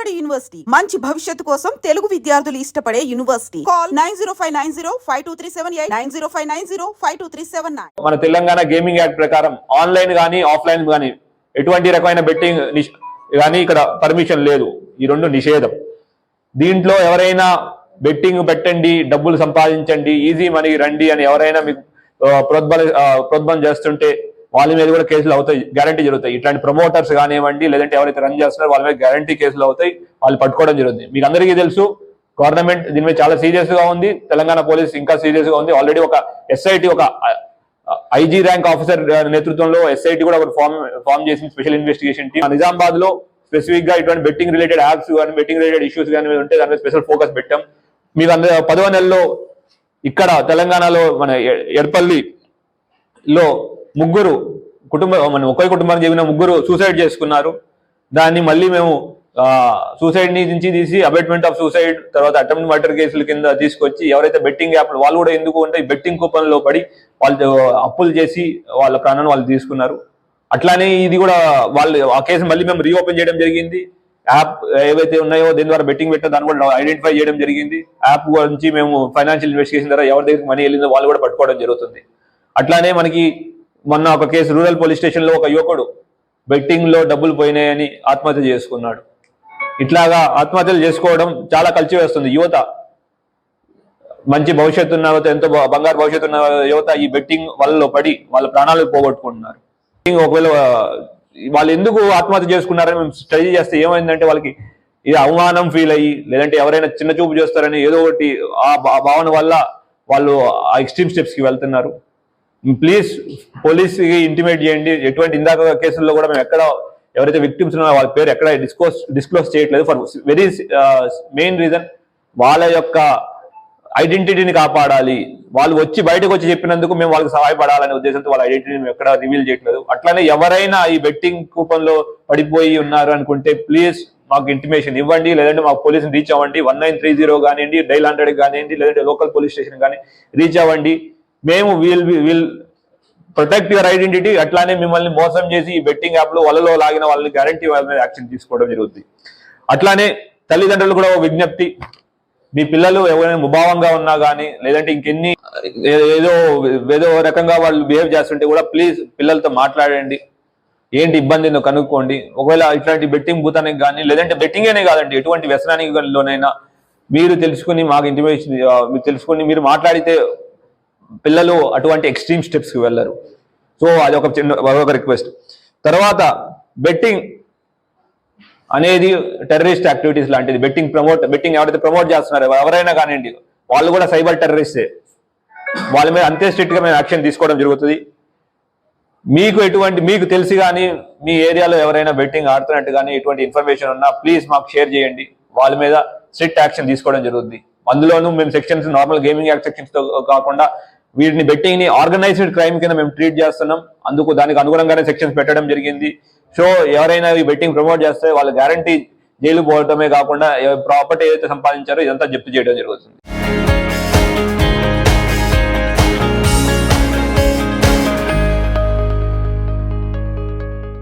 Banswada university మంచి భవిష్యత్తు కోసం తెలుగు విద్యార్థులు ఇష్టపడే యూనివర్సిటీ. కాల్ 9059052378 9059052379. మన తెలంగాణ గేమింగ్ యాక్ట్ ప్రకారం ఆన్లైన్ గానీ ఆఫ్లైన్ గానీ ఎటువంటి రకమైన బెట్టింగ్ కానీ ఇక్కడ పర్మిషన్ లేదు. ఈ రెండు నిషేధం. దీంట్లో ఎవరైనా బెట్టింగ్ పెట్టండి, డబ్బులు సంపాదించండి, ఈజీ మనీ రండి అని ఎవరైనా మీకు ప్రోద్బలం చేస్తుంటే వాళ్ళ మీద కూడా కేసులు అవుతాయి, గ్యారంటీ జరుగుతాయి. ఇట్లాంటి ప్రమోటర్స్ కానివ్వండి, లేదంటే ఎవరైతే రన్ చేస్తున్నారో వాళ్ళ మీద గ్యారంటీ కేసులు అవుతాయి, వాళ్ళు పట్టుకోవడం జరుగుతుంది. మీకు అందరికీ తెలుసు, గవర్నమెంట్ దీని మీద చాలా సీరియస్ గా ఉంది. తెలంగాణ పోలీస్ ఇంకా సీరియస్ గా ఉంది. ఆల్రెడీ ఒక ఎస్ఐటి, ఒక ఐజీ ర్యాంక్ ఆఫీసర్ నేతృత్వంలో ఎస్ఐటి కూడా ఒక ఫామ్ చేసింది, స్పెషల్ ఇన్వెస్టిగేషన్ టీమ్. నిజామాబాద్ లో స్పెసిఫిక్ గా ఇటువంటి బెట్టింగ్ రిలేటెడ్ యాప్స్ కానీ బెట్టింగ్ రిలేటెడ్ ఇష్యూస్ కానీ ఉంటే దాని మీద స్పెషల్ ఫోకస్ పెట్టాం. మీకు 10వ నెలలో ఇక్కడ తెలంగాణలో మన ఎర్పల్లిలో ముగ్గురు ఒకే కుటుంబానికి చెందిన ముగ్గురు సూసైడ్ చేసుకున్నారు. దాన్ని మళ్ళీ మేము సూసైడ్ నుంచి తీసి అబేట్మెంట్ ఆఫ్ సూసైడ్, తర్వాత అటెంప్ట్ మర్డర్ కేసుల కింద తీసుకొచ్చి ఎవరైతే బెట్టింగ్ యాప్ వాళ్ళు కూడా ఎందుకు అంటే బెట్టింగ్ కూపన్లో పడి వాళ్ళు అప్పులు చేసి వాళ్ళ ప్రాణాన్ని వాళ్ళు తీసుకున్నారు. అట్లానే ఇది కూడా వాళ్ళు ఆ కేసు మళ్ళీ మేము రీఓపెన్ చేయడం జరిగింది. యాప్ ఏవైతే ఉన్నాయో దీని ద్వారా బెట్టింగ్ పెట్టారో దాన్ని కూడా ఐడెంటిఫై చేయడం జరిగింది. యాప్ గురించి మేము ఫైనాన్షియల్ ఇన్వెస్టిగేషన్ ద్వారా ఎవరి దగ్గరికి మనీ వెళ్ళిందో వాళ్ళు కూడా పట్టుకోవడం జరుగుతుంది. అట్లానే మనకి మొన్న ఒక కేసు రూరల్ పోలీస్ స్టేషన్ లో ఒక యువకుడు బెట్టింగ్ లో డబ్బులు పోయినాయని ఆత్మహత్య చేసుకున్నాడు. ఇట్లాగా ఆత్మహత్యలు చేసుకోవడం చాలా కలిసివేస్తుంది. యువత మంచి భవిష్యత్తు ఉన్న యువత, ఎంతో బంగారు భవిష్యత్తు ఉన్న యువత ఈ బెట్టింగ్ వలలో పడి వాళ్ళ ప్రాణాలు పోగొట్టుకుంటున్నారు. ఒకవేళ వాళ్ళు ఎందుకు ఆత్మహత్య చేసుకున్నారని మేము స్టడీ చేస్తే ఏమైందంటే వాళ్ళకి ఇది అవమానం ఫీల్ అయ్యి, లేదంటే ఎవరైనా చిన్న చూపు చేస్తారని ఏదో ఒకటి ఆ భావన వల్ల వాళ్ళు ఆ ఎక్స్ట్రీమ్ స్టెప్స్ కి వెళ్తున్నారు. ప్లీజ్ పోలీస్కి ఇంటిమేట్ చేయండి. ఎటువంటి ఇందాక కేసుల్లో కూడా మేము ఎక్కడ ఎవరైతే విక్టిమ్స్ ఉన్నారో వాళ్ళ పేరు ఎక్కడ డిస్క్లోజ్ చేయట్లేదు. ఫర్ వెరీ మెయిన్ రీజన్ వాళ్ళ యొక్క ఐడెంటిటీని కాపాడాలి. వాళ్ళు బయటకు వచ్చి చెప్పినందుకు మేము వాళ్ళకి సహాయపడాలనే ఉద్దేశంతో వాళ్ళ ఐడెంటిటీని మేము ఎక్కడ రివీల్ చేయట్లేదు. అట్లానే ఎవరైనా ఈ బెట్టింగ్ కూపన్ లో పడిపోయి ఉన్నారు అనుకుంటే ప్లీజ్ మాకు ఇంటిమేషన్ ఇవ్వండి, లేదంటే మాకు పోలీసుని రీచ్ అవ్వండి. 1930 కానివ్వండి, డైల్ 100 కానివ్వండి, లేదంటే లోకల్ పోలీస్ స్టేషన్ కానీ రీచ్ అవ్వండి. మేము విల్ ప్రొటెక్ట్ యువర్ ఐడెంటిటీ. అట్లానే మిమ్మల్ని మోసం చేసి ఈ బెట్టింగ్ యాప్ లో వలలో లాగిన వాళ్ళని గ్యారంటీ వాళ్ళ మీద యాక్షన్ తీసుకోవడం జరుగుతుంది. అట్లానే తల్లిదండ్రులు కూడా విజ్ఞప్తి, మీ పిల్లలు ఎవరైనా ముభావంగా ఉన్నా కానీ, లేదంటే ఇంకెన్ని ఏదో రకంగా వాళ్ళు బిహేవ్ చేస్తుంటే కూడా ప్లీజ్ పిల్లలతో మాట్లాడండి. ఏంటి ఇబ్బంది కనుక్కోండి. ఒకవేళ ఇట్లాంటి బెట్టింగ్ భూతానికి కానీ, లేదంటే బెట్టింగ్ అనే కాదండి, ఎటువంటి వ్యసనానిలోనైనా మీరు తెలుసుకుని మాకు ఇంటిమేషన్ తెలుసుకుని మీరు మాట్లాడితే పిల్లలు అటువంటి ఎక్స్ట్రీమ్ స్టెప్స్ కి వెళ్ళరు. సో అది ఒక రిక్వెస్ట్. తర్వాత బెట్టింగ్ అనేది టెర్రరిస్ట్ యాక్టివిటీస్ లాంటిది. బెట్టింగ్ ఎవరైతే ప్రమోట్ చేస్తున్నారో ఎవరైనా కానివ్వండి, వాళ్ళు కూడా సైబర్ టెర్రరిస్టే. వాళ్ళ మీద అంతే స్ట్రిక్ట్ గా మేము యాక్షన్ తీసుకోవడం జరుగుతుంది. మీకు తెలిసి కానీ మీ ఏరియాలో ఎవరైనా బెట్టింగ్ ఆడుతున్నట్టు కానీ ఎటువంటి ఇన్ఫర్మేషన్ ఉన్నా ప్లీజ్ మాకు షేర్ చేయండి. వాళ్ళ మీద స్ట్రిక్ట్ యాక్షన్ తీసుకోవడం జరుగుతుంది. అందులోనూ మేము sections, normal gaming act sections తో కాకుండా వీటిని బెట్టింగ్ ని ఆర్గనైజ్డ్ క్రైమ్ కింద మేము ట్రీట్ చేస్తున్నాం. దానికి అనుగుణంగానే సెక్షన్స్ పెట్టడం జరిగింది. సో ఎవరైనా ఈ బెట్టింగ్ ప్రమోట్ చేస్తే వాళ్ళ గ్యారంటీ జైలు పోవడమే కాకుండా ప్రాపర్టీ ఏదైతే సంపాదించారో ఇదంతా జప్తు చేయడం జరుగుతుంది.